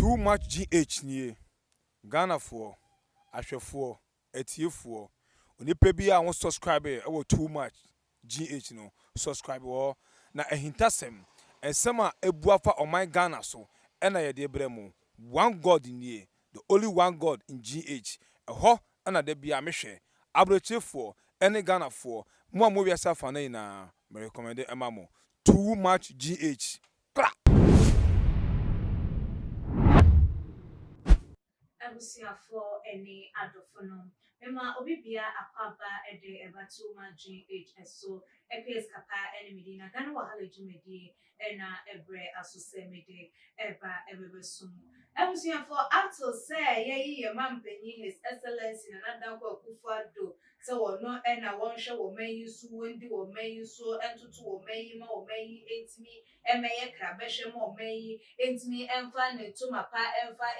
Too much GH nie. Ghana for ahwefo etiefo. Onipa bi a won subscribe e too much GH no subscribe wo na ehintasem ensem a ebuafa oman Ghana so na ye de bremu one god nie, the only one god in GH. Eho na de bia mehwe abrechefo ene Ghana for mo am wi asafa na ina me recommend emamo too much GH. Abusia for any adofono. Mema obibia akwaba ede eba too much GH so EPS kapa ene medina Ghana wahala jumedi ena ebre asose mede eba ebebesum. Abusia for after say ye mampenyi His Excellency Nana Dankwa Akufo-Addo so wono ena wonhwe wo mayi su wendi wo mayi so entutu wo mayi ma wo mayi entimi emeye krabehwe ma wo mayi entimi emfa ne tumapa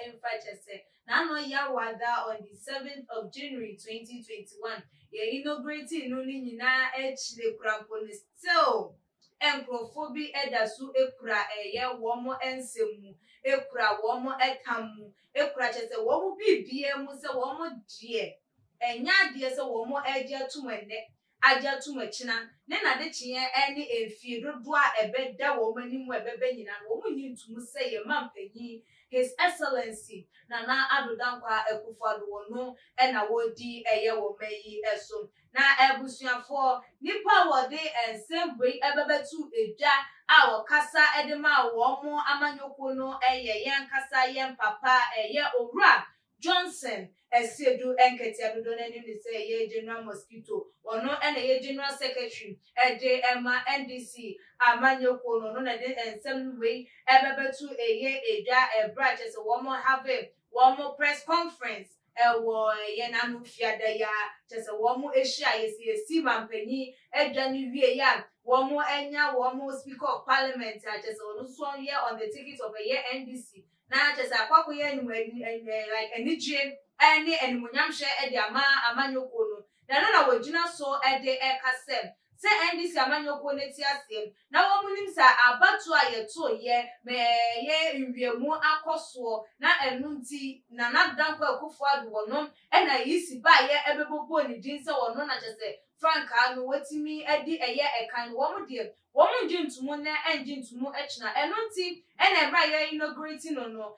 emfa chese na no yawada on the 7th of January 2021 ye inaugurating no ni nyina echire krampo ne still enkrofo edasu ekura eye womo ensemu ekura womo etamu ekura chese womo bibie mu se womo die enya die se womo eje tumene aja tumachina ne na de chiye ene efie dodo a ebeda womo animu ebebe nyina womo nyintumu se ye mampanyi His Excellency Nana Dankwa Akufo-Addo no ena wodi eye wo mayi eso na ebusuafo nipa wode ensembwe ebebetu edwa a wokasa edema wo mo amanyoko no eye yen kasa yen papa eye Owura Johnson esiedu enkete adodo nani ni say ye General Mosquito ono ena ye General Secretary ede ema NDC amanyoko no na de ensembwe ebebetu eye edwa ebra chese wo mo have one more press conference wo ye nanu fiada ya chese wo mo ehia yesi mampanyi edwa ni wie ya wo mo enya wo mo speaker of parliament chese onu so ye on the ticket of a year NDC na chese akwako ye ni like enije any enmunyamhwe ede amanyoko no na wogina so ede ekasem se NDC amanyoko neti asem na wo munim sa abatu ayeto ye me ye nwiemu akoso na enunti Nana Dankwa Akufo-Addo no ena yisi ba ye ebebobo ni din se wono na chese franka no wetimi edi eye ekan wo mu de wo mu njintumu na enjintumu echna enunti ena bra ye inaugurating no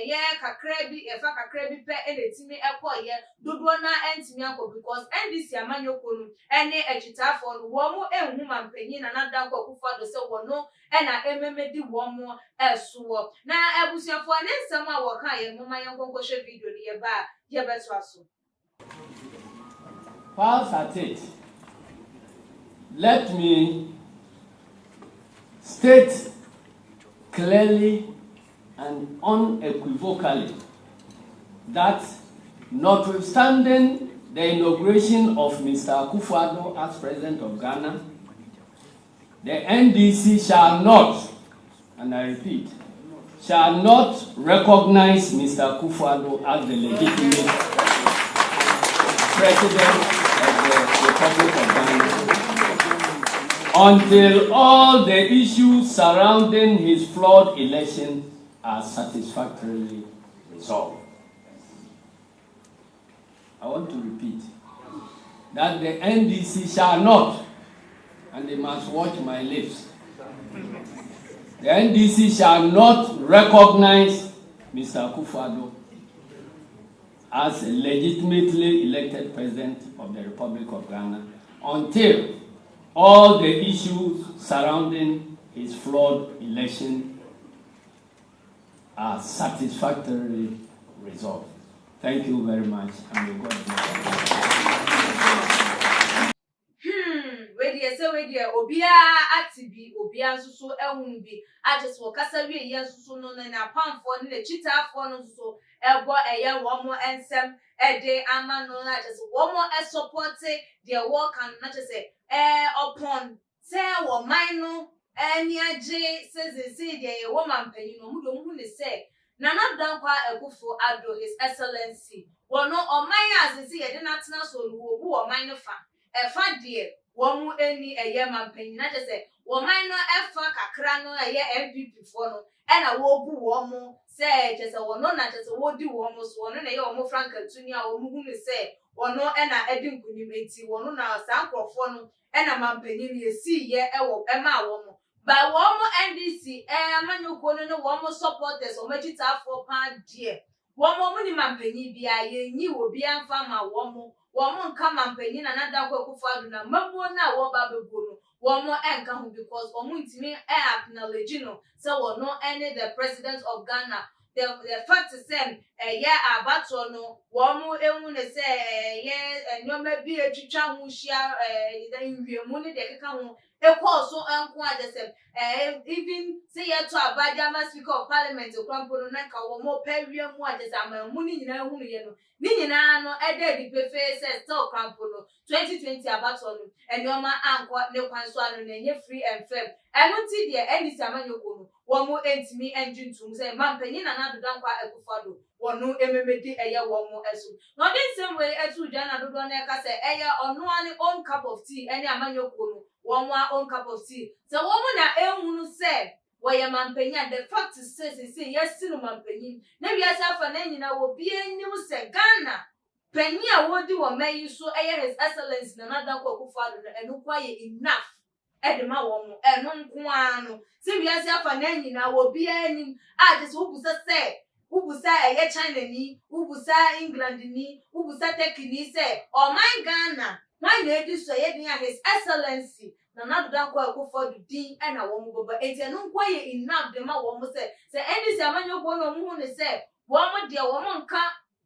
ye kakra bi efa kakra bi pe enetimi ekoye dodo na entimi akọ because NDC amanyoko no ene echitafo no wo mu enhu mampanyi Nana Dankwa Akufo-Addo se wono ena ememedi wo mu esuwo na ebusuafo ne nsem a wo kan ye moma yenkonkoshe video ni ye ba ye beto aso. Whilst at it, let me state clearly and unequivocally that notwithstanding the inauguration of Mr. Akufo-Addo as President of Ghana, the NDC shall not, and I repeat, shall not recognize Mr. Akufo-Addo as the legitimate President of the Republic of Ghana until all the issues surrounding his flawed election are satisfactorily resolved. I want to repeat that the NDC shall not, and they must watch my lips, the NDC shall not recognize Mr. Akufo-Addo as a legitimately elected President of the Republic of Ghana until all the issues surrounding his flawed election are satisfactorily resolved. Thank you very much, and may God bless you. We dear obia atibi obia susu ehunu bi ajeso kasa wie ye susu no na pamfo ne chitafo no susu ebo eye wo mo ensem ede amano na ajeso wo mo support the work and na chese upon say wo man no eni age say the wo mampanyi no mu do mu ne say Nana Dankwa Akufo-Addo His Excellency wono oman azisi ye de natena so wo bu oman no fa efa de womu eni eye mampanyi na chese woman no efa kakra no eye MPP fo no ena wo bu wo mo se chese wono na chese wo di wo mo so wono na ye wo mo frank atuni a wo mu hu se wono ena edi nkunim enti wono na sa nkrofo no ena mampanyin ye si ye ewo ema wo mo ba wo mo NDC amanyoko no wo mo supporters o magitafo pa die wo mo ni mampanyin bia ye nyi wo bia mfa ma wo mo nka mampanyin na nada kwakufu adu na mamuo na wo ba bebo no wo mo enka ho because wo mo ntimi acknowledge no so wono any the president of Ghana the fact is yeah abato no wo mo ehun ne say nyoma bi etwitwa ho hia nwiemu ne de keka ho ekoso enko ajesem even say yet to Abadama Speaker of Parliament okrampo na ka wo mo pawie mu ajesem amu ni nyina hu ye no ni nyina no ede di pefe say still okrampo no 2020 abato no enyoma anko ne kwanso anu na enye free and fair enu ti de endisi amanyoko no wo mo entimi enjintum say mampanyin na nadoda nkwa ekufado wono ememedi eye wo mo eso no the same way etu jana dodo na ka say eye ono ani own cup of tea eni amanyoko no wo mo own cup of tea so wo mo na ehunu say wo ye mampanyin the fact is say yes no mampanyin na wiase afa na nyina wo bi enyim say Ghana panyin a wodi wo mayi so eye his excellence na nadanko akufado no enu kwa ye enough edema wo mo enu nko anu si wiase afa na nyina wo bi enyim a just wo busa say ubusa eye China ni ubusa England ni ubusa Turkey ni say o my Ghana why na edi so ye din his excellency na nadanko akufado din e na wo mo baba enti enu nko ye enough de ma wo mo say any say amanyoko no mo hu ne say wo mo de wo mo nka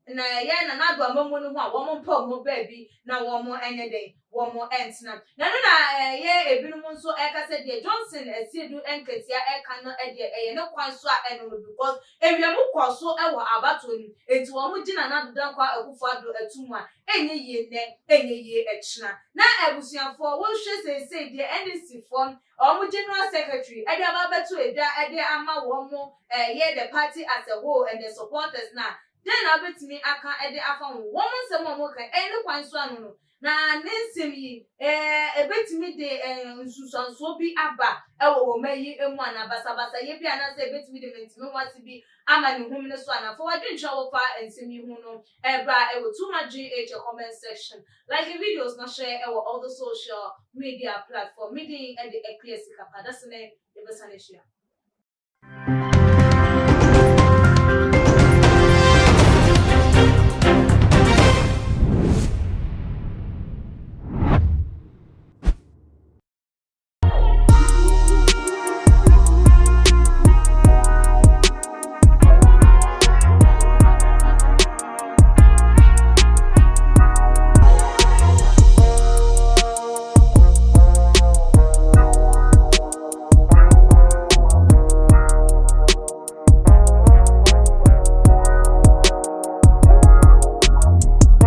na ye na nadu amamu no ho a wo mo mpa mo baabi na wo mo enye den wo mo entina na no na ye ebinum nso eka se de Johnson esiedu enketia eka no ede eye ne kwanso a eno because ewiemu kwaso ewo abato ni enti wo mo gina nadu dankwa akufado atumu a enye ye ne enye ye echina na ebusuafo wo hwe se de NDC form o mo general secretary ede ababeto edwa ede ama wo mo ye the party as a whole and the supporters na then abetimi aka ede afa wo mo nsem mo kan ene kwanso anu no na nsem yi ebetimi de nsusanso bi aba ewo wo mayi emu ana basabasa ye bi ana se ebetimi de mentimi wati bi ama ne hum ne so ana for wadwincha wo fa nsem yi hu no ebra ewo too much GH comment section like the videos na share ewo all the social media platform meeting and the clear sikapa that's ne ebesane share